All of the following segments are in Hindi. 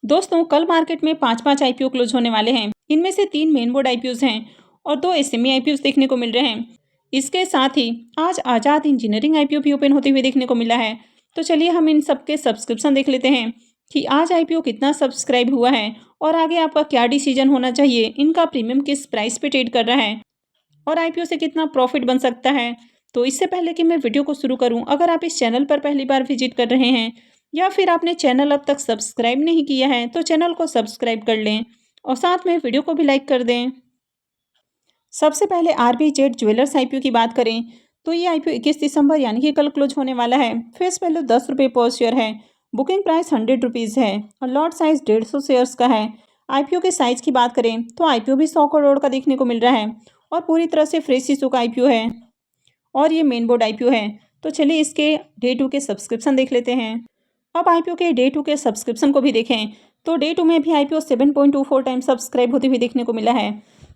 दोस्तों कल मार्केट में 5 आईपीओ क्लोज होने वाले हैं। इनमें से 3 मेन बोर्ड आईपीओज हैं और 2 एसएमई आईपीओज देखने को मिल रहे हैं। इसके साथ ही आज आज़ाद इंजीनियरिंग आईपीओ भी ओपन होते हुए देखने को मिला है। तो चलिए हम इन सब के सब्सक्रिप्शन देख लेते हैं कि आज आईपीओ कितना सब्सक्राइब हुआ है और आगे आपका क्या डिसीजन होना चाहिए, इनका प्रीमियम किस प्राइस पे ट्रेड कर रहा है और आईपीओ से कितना प्रॉफिट बन सकता है। तो इससे पहले कि मैं वीडियो को शुरू करूं, अगर आप इस चैनल पर पहली बार विजिट कर रहे हैं या फिर आपने चैनल अब तक सब्सक्राइब नहीं किया है तो चैनल को सब्सक्राइब कर लें और साथ में वीडियो को भी लाइक कर दें। सबसे पहले आरबीजेड ज्वेलर्स आईपीओ की बात करें तो ये आईपीओ 21 दिसंबर यानी कि कल क्लोज होने वाला है। फेस वैल्यू 10 रुपये पर शेयर है। बुकिंग प्राइस 100 रुपीज़ है और लॉट साइज 150 शेयर्स का है। आईपीओ के साइज की बात करें तो आईपीओ भी 100 करोड़ का देखने को मिल रहा है और पूरी तरह से फ्रेश इशू का आईपीओ है और ये मेन बोर्ड आईपीओ है। तो चलिए इसके डे 2 के सब्सक्रिप्शन देख लेते हैं। अब आईपीओ के डे 2 के सब्सक्रिप्शन को भी देखें तो डे 2 में भी आईपीओ 7.24 टाइम सब्सक्राइब होते हुए देखने को मिला है।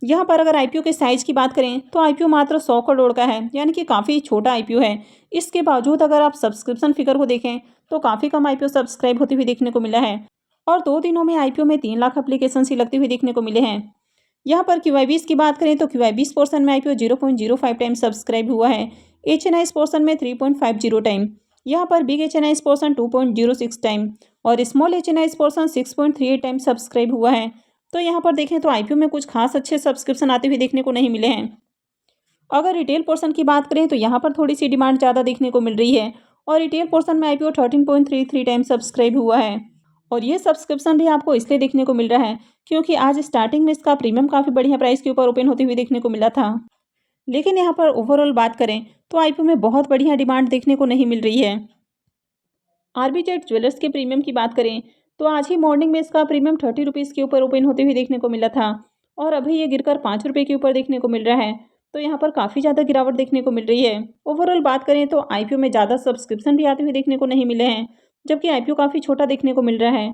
यहाँ पर अगर आईपीओ के साइज़ की बात करें तो आईपीओ मात्र 100 करोड़ का है, यानी कि काफ़ी छोटा आईपीओ है। इसके बावजूद अगर आप सब्सक्रिप्शन फिगर को देखें तो काफ़ी कम आईपीओ सब्सक्राइब होते हुए देखने को मिला है और 2 दिनों में आईपीओ में 3 लाख एप्लीकेशन ही लगते हुए देखने को मिले हैं। यहाँ पर क्यूआईबीस की बात करें तो क्यूआईबीस पोर्सन में आईपीओ 0.05 टाइम सब्सक्राइब हुआ है। एचएनआईस पोर्सन में 3.50 टाइम। यहाँ पर बिग एचएनआईस पोर्सन 2.06 टाइम और small HNIs portion 6.38 time subscribe हुआ है। तो यहाँ पर देखें तो आईपीओ में कुछ खास अच्छे सब्सक्रिप्शन आते हुए देखने को नहीं मिले हैं। अगर रिटेल पोर्सन की बात करें तो यहाँ पर थोड़ी सी डिमांड ज़्यादा देखने को मिल रही है और रिटेल पोर्सन में आईपीओ 13.33 टाइम सब्सक्राइब हुआ है और ये सब्सक्रिप्शन भी आपको इसलिए देखने को मिल रहा है क्योंकि आज स्टार्टिंग में इसका प्रीमियम काफ़ी बढ़िया प्राइस के ऊपर ओपन होते हुए देखने को मिला था। लेकिन यहाँ पर ओवरऑल बात करें तो आईपीओ में बहुत बढ़िया डिमांड देखने को नहीं मिल रही है। आरबीजेड ज्वेलर्स के प्रीमियम की बात करें तो आज ही मॉर्निंग में इसका प्रीमियम 30 रुपीज़ के ऊपर ओपन होते हुए देखने को मिला था और अभी ये गिरकर 5 रुपये के ऊपर देखने को मिल रहा है। तो यहाँ पर काफ़ी ज़्यादा गिरावट देखने को मिल रही है। ओवरऑल बात करें तो आईपीओ में ज़्यादा सब्सक्रिप्शन भी आते हुए देखने को नहीं मिले हैं, जबकि आईपीओ काफ़ी छोटा देखने को मिल रहा है।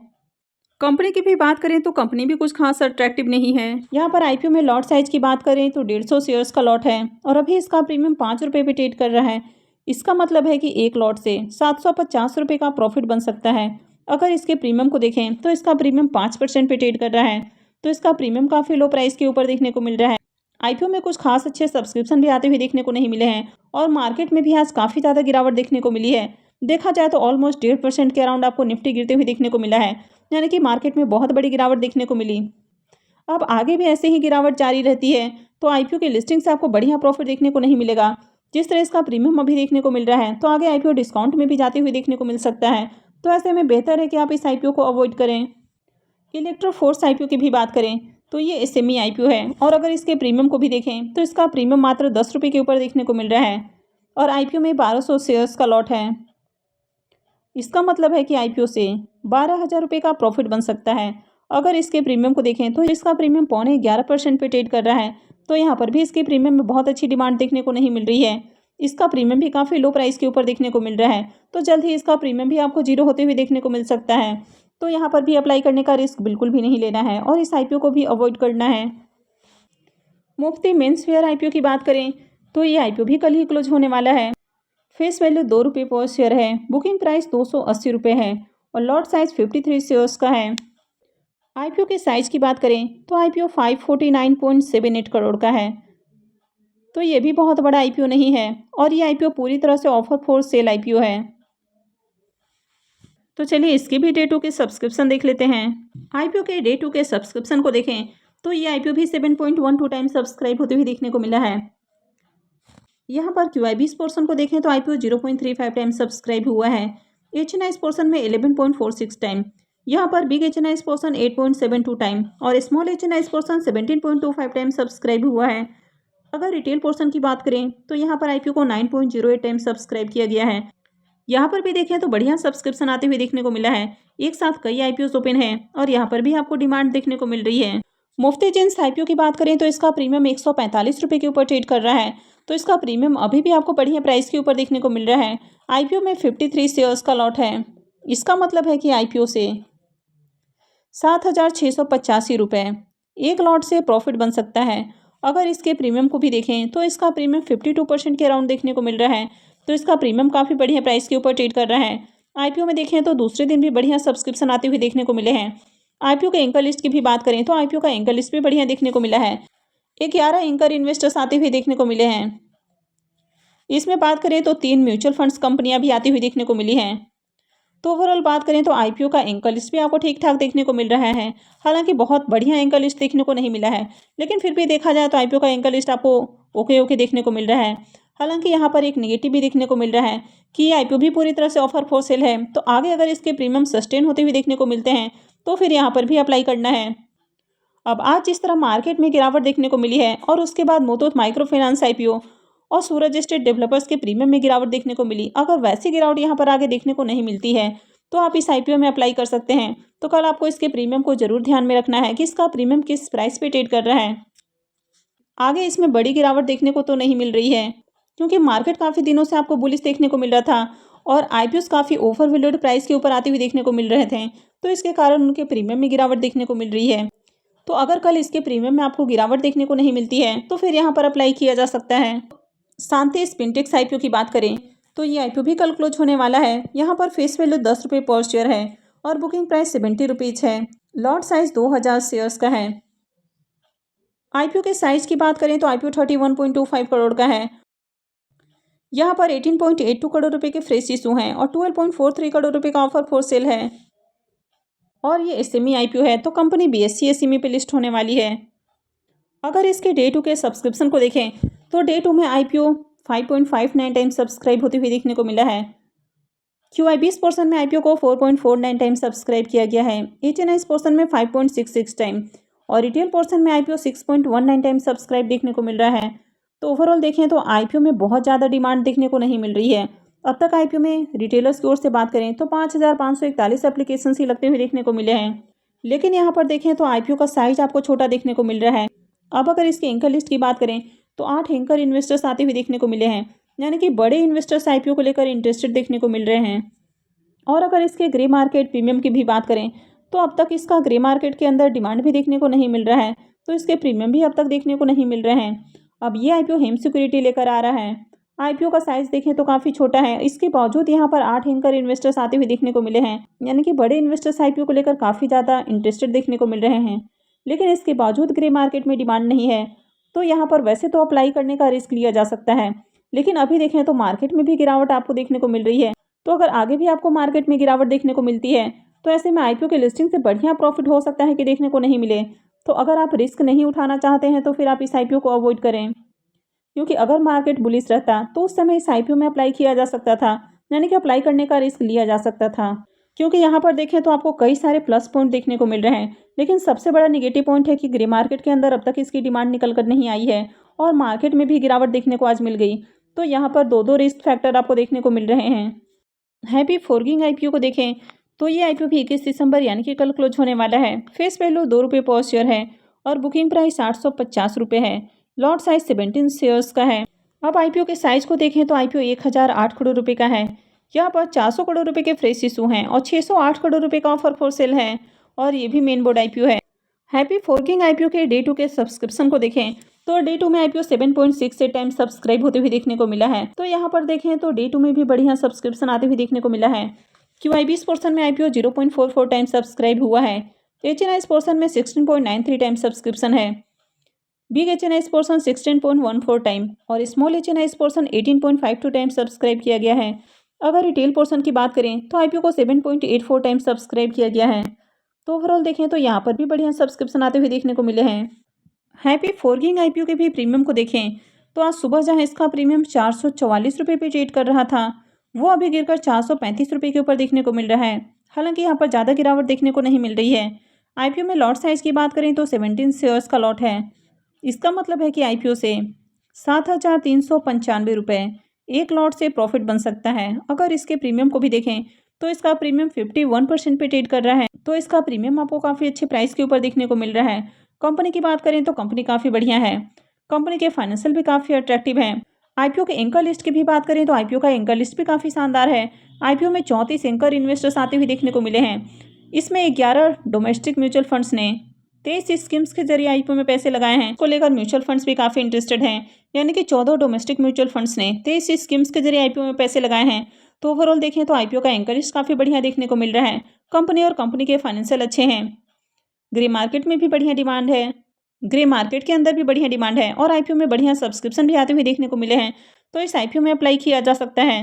कंपनी की भी बात करें तो कंपनी भी कुछ खास अट्रैक्टिव नहीं है। यहाँ पर आईपीओ में लॉट साइज की बात करें तो 150 शेयर्स का लॉट है और अभी इसका प्रीमियम 5 रुपये पे ट्रेड कर रहा है। इसका मतलब है कि एक लॉट से 750 रुपये का प्रॉफिट बन सकता है। अगर इसके प्रीमियम को देखें तो इसका प्रीमियम 5% पे ट्रेड कर रहा है, तो इसका प्रीमियम काफ़ी लो प्राइस के ऊपर देखने को मिल रहा है। आईपीओ में कुछ खास अच्छे सब्सक्रिप्शन भी आते हुए देखने को नहीं मिले हैं और मार्केट में भी आज काफ़ी ज़्यादा गिरावट देखने को मिली है। देखा जाए तो ऑलमोस्ट 1.5% के अराउंड आपको निफ्टी गिरते हुए देखने को मिला है, यानी कि मार्केट में बहुत बड़ी गिरावट देखने को मिली। अब आगे भी ऐसे ही गिरावट जारी रहती है तो आईपीओ की लिस्टिंग से आपको बढ़िया प्रॉफिट देखने को नहीं मिलेगा। जिस तरह इसका प्रीमियम अभी देखने को मिल रहा है तो आगे आईपीओ डिस्काउंट में भी जाते हुए देखने को मिल सकता है। तो ऐसे में बेहतर है कि आप इस आईपीओ को अवॉइड करें। इलेक्ट्रोफोर्स आईपीओ की भी बात करें तो ये एसएमई आईपीओ है और अगर इसके प्रीमियम को भी देखें तो इसका प्रीमियम मात्र 10 रुपये के ऊपर देखने को मिल रहा है और आईपीओ में 1200 शेयर्स का लॉट है। इसका मतलब है कि आईपीओ से 12,000 रुपये का प्रॉफिट बन सकता है। अगर इसके प्रीमियम को देखें तो इसका प्रीमियम 11.5% पे ट्रेड कर रहा है, तो यहाँ पर भी इसके प्रीमियम में बहुत अच्छी डिमांड देखने को नहीं मिल रही है। इसका प्रीमियम भी काफ़ी लो प्राइस के ऊपर देखने को मिल रहा है, तो जल्द ही इसका प्रीमियम भी आपको जीरो होते हुए देखने को मिल सकता है। तो यहाँ पर भी अप्लाई करने का रिस्क बिल्कुल भी नहीं लेना है और इस आईपीओ को भी अवॉइड करना है। मुफ्ती मेंस वेयर आईपीओ की बात करें तो ये आईपीओ भी कल ही क्लोज होने वाला है। फेस वैल्यू 2 रुपये पर शेयर है। बुकिंग प्राइस 280 रुपये है और लॉट साइज 53 शेयर्स का है। आईपीओ के साइज की बात करें तो आईपीओ 549.78 करोड़ का है, तो ये भी बहुत बड़ा आईपीओ नहीं है और ये आईपीओ पूरी तरह से ऑफर फॉर सेल आईपीओ है। तो चलिए इसके भी डे 2 के सब्सक्रिप्शन देख लेते हैं। आईपीओ के डे 2 के सब्सक्रिप्शन को देखें तो ये आईपीओ भी 7.12 टाइम सब्सक्राइब होते हुए देखने को मिला है। यहाँ पर क्यूआईबीस पोर्सन को देखें तो आईपीओ 0.35 टाइम सब्सक्राइब हुआ है। एचएनआईस पोर्सन में 11.46 टाइम। यहाँ पर बिग एचएनआईस पोर्सन 8.72 टाइम और small HNIs portion 17.25 time subscribe हुआ है। अगर रिटेल पोर्सन की बात करें तो यहाँ पर आईपीओ को 9.08 टाइम सब्सक्राइब किया गया है। यहाँ पर भी देखें तो बढ़िया सब्सक्रिप्शन आते हुए देखने को मिला है। एक साथ कई आईपीओ ओपन है और यहाँ पर भी आपको डिमांड देखने को मिल रही है। मुफ्ती जेंस आईपीओ की बात करें तो इसका प्रीमियम 145 रुपये के ऊपर ट्रेड कर रहा है, तो इसका प्रीमियम अभी भी आपको बढ़िया प्राइस के ऊपर देखने को मिल रहा है। आईपीओ में 53 शेयर्स का लॉट है। इसका मतलब है कि आईपीओ से 7,685 रुपये एक लॉट से प्रॉफिट बन सकता है। अगर इसके प्रीमियम को भी देखें तो इसका प्रीमियम 52% के अराउंड देखने को मिल रहा है, तो इसका प्रीमियम काफ़ी बढ़िया प्राइस के ऊपर ट्रेड कर रहा है। आईपीओ में देखें तो दूसरे दिन भी बढ़िया सब्सक्रिप्शन आते हुए देखने को मिले हैं। आईपीओ के एंकर लिस्ट की भी बात करें तो आईपीओ का एंकर लिस्ट भी बढ़िया देखने को मिला है। 11 एंकर इन्वेस्टर्स आते हुए देखने को मिले हैं। इसमें बात करें तो 3 म्यूचुअल फंड्स कंपनियां भी आती हुई देखने को मिली हैं। तो ओवरऑल बात करें तो आईपीओ का एंकर लिस्ट भी आपको ठीक ठाक देखने को मिल रहा है। हालांकि बहुत बढ़िया एंकर लिस्ट देखने को नहीं मिला है, लेकिन फिर भी देखा जाए तो आईपीओ का एंकर लिस्ट आपको ओके ओके देखने को मिल रहा है। हालांकि यहाँ पर एक नेगेटिव भी देखने को मिल रहा है कि ये आईपीओ भी पूरी तरह से ऑफर फॉर सेल है। तो आगे अगर इसके प्रीमियम सस्टेन होते हुए देखने को मिलते हैं तो फिर यहाँ पर भी अप्लाई करना है। अब आज जिस तरह मार्केट में गिरावट देखने को मिली है और उसके बाद मुथूट माइक्रो फाइनेंस आईपीओ और सूरज स्टेट डेवलपर्स के प्रीमियम में गिरावट देखने को मिली, अगर वैसी गिरावट यहाँ पर आगे देखने को नहीं मिलती है तो आप इस आईपीओ में अप्लाई कर सकते हैं। तो कल आपको इसके प्रीमियम को जरूर ध्यान में रखना है कि इसका प्रीमियम किस प्राइस पे ट्रेड कर रहा है। आगे इसमें बड़ी गिरावट देखने को तो नहीं मिल रही है, क्योंकि मार्केट काफ़ी दिनों से आपको बुलिश देखने को मिल रहा था और आईपीओस काफ़ी ओवर वैल्यूड प्राइस के ऊपर आते हुए देखने को मिल रहे थे। तो इसके कारण उनके प्रीमियम में गिरावट देखने को मिल रही है। तो अगर कल इसके प्रीमियम में आपको गिरावट देखने को नहीं मिलती है तो फिर यहाँ पर अप्लाई किया जा सकता है। शांति स्पिनटेक्स आईपीओ की बात करें तो ये आईपीओ भी कल क्लोज होने वाला है। यहाँ पर फेस वैल्यू 10 रुपये पर शेयर है और बुकिंग प्राइस 70 रुपीज़ है। लॉट साइज 2000 शेयर्स का है। आईपीओ के साइज की बात करें तो आईपीओ 31.25 करोड़ का है। यहाँ पर 18.82 करोड़ रुपए के फ्रेश इशू हैं और 12.43 करोड़ रुपए का ऑफर फॉर सेल है। और ये एसएमई आईपीओ है तो कंपनी बीएसई एसएमई पे लिस्ट होने वाली है। अगर इसके डे 2 के सब्सक्रिप्शन को देखें तो डे 2 में आईपीओ 5.59 टाइम सब्सक्राइब होते हुए देखने को मिला है। क्यूआई 20 पोर्शन में आईपीओ को 4.49 टाइम सब्सक्राइब किया गया है। एचएनआई पोर्शन में 5.66 टाइम और रिटेल पोर्शन में आईपीओ 6.19 टाइम सब्सक्राइब देखने को मिल रहा है। तो ओवरऑल देखें तो आईपीओ में बहुत ज़्यादा डिमांड देखने को नहीं मिल रही है। अब तक आईपीओ में रिटेलर्स की ओर से बात करें तो 5541 एप्लीकेशन ही लगते हुए देखने को मिले हैं। लेकिन यहाँ पर देखें तो आईपीओ का साइज आपको छोटा देखने को मिल रहा है। अब अगर इसके एंकर लिस्ट की बात करें तो 8 एंकर इन्वेस्टर्स आते हुए देखने को मिले हैं, यानी कि बड़े इन्वेस्टर्स आईपीओ को लेकर इंटरेस्टेड देखने को मिल रहे हैं। और अगर इसके ग्रे मार्केट प्रीमियम की भी बात करें तो अब तक इसका ग्रे मार्केट के अंदर डिमांड भी देखने को नहीं मिल रहा है, तो इसके प्रीमियम भी अब तक देखने को नहीं मिल रहे हैं। अब ये आईपीओ हेम सिक्योरिटी लेकर आ रहा है। आईपीओ का साइज देखें तो काफ़ी छोटा है। इसके बावजूद यहाँ पर 8 एंकर इन्वेस्टर्स आते हुए देखने को मिले हैं, यानी कि बड़े इन्वेस्टर्स आईपीओ को लेकर काफ़ी ज़्यादा इंटरेस्टेड देखने को मिल रहे हैं। लेकिन इसके बावजूद ग्रे मार्केट में डिमांड नहीं है, तो यहाँ पर वैसे तो अप्लाई करने का रिस्क लिया जा सकता है। लेकिन अभी देखें तो मार्केट में भी गिरावट आपको देखने को मिल रही है। तो अगर आगे भी आपको मार्केट में गिरावट देखने को मिलती है तो ऐसे में आईपीओ के लिस्टिंग से बढ़िया प्रॉफिट हो सकता है कि देखने को नहीं मिले। तो अगर आप रिस्क नहीं उठाना चाहते हैं तो फिर आप इस आईपीओ को अवॉइड करें, क्योंकि अगर मार्केट बुलिश रहता तो उस समय इस आईपीओ में अप्लाई किया जा सकता था, यानी कि अप्लाई करने का रिस्क लिया जा सकता था। क्योंकि यहाँ पर देखें तो आपको कई सारे प्लस पॉइंट देखने को मिल रहे हैं, लेकिन सबसे बड़ा निगेटिव पॉइंट है कि ग्रे मार्केट के अंदर अब तक इसकी डिमांड निकल कर नहीं आई है और मार्केट में भी गिरावट देखने को आज मिल गई। तो यहाँ पर दो रिस्क फैक्टर आपको देखने को मिल रहे हैं। हैप्पी फॉरगिंग आईपीओ को देखें तो ये आईपीओ भी 21 दिसंबर यानी कि कल क्लोज होने वाला है। फेस वैल्यू 2 रुपये पर शेयर है और बुकिंग प्राइस 850 रुपये है। लॉट साइज 17 शेयर्स का है। अब आईपीओ के साइज को देखें तो आईपीओ 1008 करोड़ रुपए का है। यहाँ पर 400 करोड़ रुपए के फ्रेश इशू हैं और 608 करोड़ रुपए का ऑफर फॉर सेल है और ये भी मेन बोर्ड आईपीओ है। हैप्पी फॉरगिंग आईपीओ के डे 2 के सब्सक्रिप्शन को देखें तो डे 2 में आईपीओ 7.68 टाइम सब्सक्राइब होते हुए देखने को मिला है। तो यहाँ पर देखें तो डे 2 में भी बढ़िया सब्सक्रिप्शन आते हुए देखने को मिला है। क्यूआई 20 पोर्शन में आईपीओ 0.44 टाइम सब्सक्राइब हुआ है। एचएनआई पोर्शन में 16.93 टाइम सब्सक्रिप्शन है। बिग एचएनआई पोर्शन 16.14 टाइम और small HNI portion 18.52 time subscribe किया गया है। अगर रिटेल पोर्शन की बात करें तो आईपीओ को 7.84 टाइम सब्सक्राइब किया गया है। तो ओवरऑल देखें तो यहाँ पर भी बढ़िया सब्सक्रिप्शन आते हुए देखने को मिले हैं। हैप्पी फॉरगिंग आईपीओ के भी प्रीमियम को देखें तो आज सुबह जहां इसका प्रीमियम 444 रुपये पे ट्रेड कर रहा था, वो अभी गिरकर 435 रुपये के ऊपर देखने को मिल रहा है। हालांकि यहाँ पर ज़्यादा गिरावट देखने को नहीं मिल रही है। आईपीओ में लॉट साइज की बात करें तो 17 शेयर्स का लॉट है। इसका मतलब है कि आईपीओ से 7,395 रुपये एक लॉट से प्रॉफिट बन सकता है। अगर इसके प्रीमियम को भी देखें तो इसका प्रीमियम 51% पे ट्रेड कर रहा है। तो इसका प्रीमियम आपको काफ़ी अच्छे प्राइस के ऊपर देखने को मिल रहा है। कंपनी की बात करें तो कंपनी काफ़ी बढ़िया है। कंपनी के फाइनेंशियल भी काफ़ी अट्रैक्टिव हैं। आईपीओ के एंकर लिस्ट की भी बात करें तो आईपीओ का एंकर लिस्ट भी काफ़ी शानदार है। आईपीओ में 34 एंकर इन्वेस्टर्स आते हुए देखने को मिले हैं। इसमें 11 डोमेस्टिक म्यूचुअल फंड्स ने 23 स्कीम्स के जरिए आईपीओ में पैसे लगाए हैं। को लेकर म्यूचुअल फंड्स भी काफ़ी इंटरेस्टेड हैं, यानी कि 14 डोमेस्टिक म्यूचुअल फंड्स ने 23 स्कीम्स के जरिए आईपीओ में पैसे लगाए हैं। तो ओवरऑल देखें तो आईपीओ का एंकर लिस्ट काफ़ी बढ़िया देखने को मिल रहा है। कंपनी और कंपनी के फाइनेंशियल अच्छे हैं। ग्रे मार्केट में भी बढ़िया डिमांड है, ग्रे मार्केट के अंदर भी बढ़िया डिमांड है और आईपीओ में बढ़िया सब्सक्रिप्शन भी आते हुए देखने को मिले हैं, तो इस आईपीओ में अप्लाई किया जा सकता है।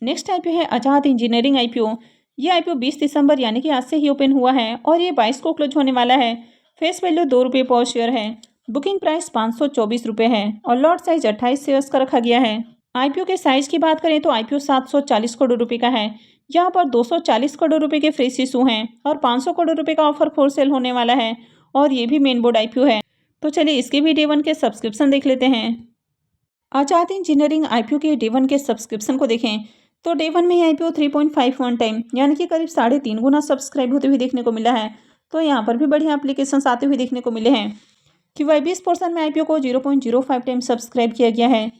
नेक्स्ट आईपीओ है आजाद इंजीनियरिंग आईपीओ। ये आईपीओ 20 दिसंबर यानी कि आज से ही ओपन हुआ है और ये 22 को क्लोज होने वाला है। फेस वैल्यू 2 रुपये पर शेयर है। बुकिंग प्राइस 524 रुपये है और लॉट साइज 28 शेयर्स का रखा गया है। आईपीओ के साइज की बात करें तो आईपीओ 740 करोड़ रुपए का है। यहाँ पर 240 करोड़ रुपए के फ्रेश इशू हैं और 500 करोड़ रुपए का ऑफर फॉर सेल होने वाला है और ये भी मेन बोर्ड आईपीओ है। तो चलिए इसके भी डे 1 के सब्सक्रिप्शन देख लेते हैं। आजाद इंजीनियरिंग आईपीओ के डे 1 के सब्सक्रिप्शन को देखें तो डे 1 में ही आईपीओ 3.51 टाइम यानी कि करीब 3.5 गुना सब्सक्राइब होते हुए देखने को मिला है। तो यहाँ पर भी बढ़िया एप्लीकेशन आते हुए देखने को मिले हैं। QYBS पोर्सन में आईपीओ को 0.05 टाइम सब्सक्राइब किया गया है।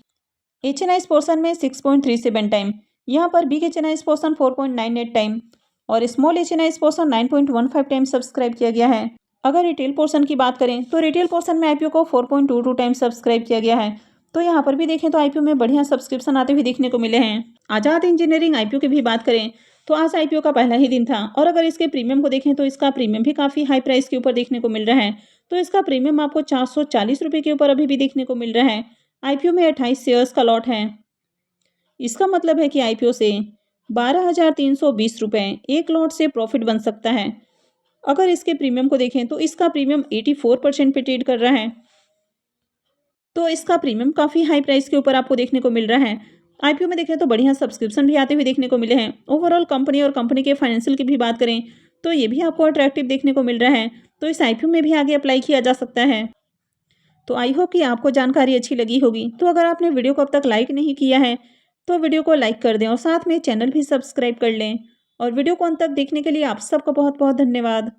HNIs पोर्सन में 6.37 टाइम, यहाँ पर बिग HNIs पोर्सन 4.98 टाइम और small HNIs portion 9.15 time subscribe किया गया है। अगर रिटेल पोर्सन की बात करें तो रिटेल पोर्सन में आईपीओ को 4.22 टाइम सब्सक्राइब किया गया है। तो यहाँ पर भी देखें तो आईपीओ में बढ़िया सब्सक्रिप्शन आते हुए देखने को मिले हैं। आजाद इंजीनियरिंग आईपीओ की भी बात करें तो आज आईपीओ का पहला ही दिन था और अगर इसके प्रीमियम को देखें तो इसका प्रीमियम भी काफ़ी हाई प्राइस के ऊपर देखने को मिल रहा है। तो इसका प्रीमियम आपको 440 रुपये के ऊपर अभी भी देखने को मिल रहा है। आईपीओ में 28 शेयर्स का लॉट है। इसका मतलब है कि आईपीओ से 12,320 रुपये एक लॉट से प्रॉफिट बन सकता है। अगर इसके प्रीमियम को देखें तो इसका प्रीमियम 84% पे ट्रेड कर रहा है। तो इसका प्रीमियम काफ़ी हाई प्राइस के ऊपर आपको देखने को मिल रहा है। आईपीओ में देखें तो बढ़िया सब्सक्रिप्शन भी आते हुए देखने को मिले हैं। ओवरऑल कंपनी और कंपनी के फाइनेंशियल की भी बात करें तो ये भी आपको अट्रैक्टिव देखने को मिल रहा है। तो इस आईपीओ में भी आगे अप्लाई किया जा सकता है। तो आई होप कि आपको जानकारी अच्छी लगी होगी। तो अगर आपने वीडियो को अब तक लाइक नहीं किया है तो वीडियो को लाइक कर दें और साथ में चैनल भी सब्सक्राइब कर लें। और वीडियो को अंत तक देखने के लिए आप सबका बहुत बहुत धन्यवाद।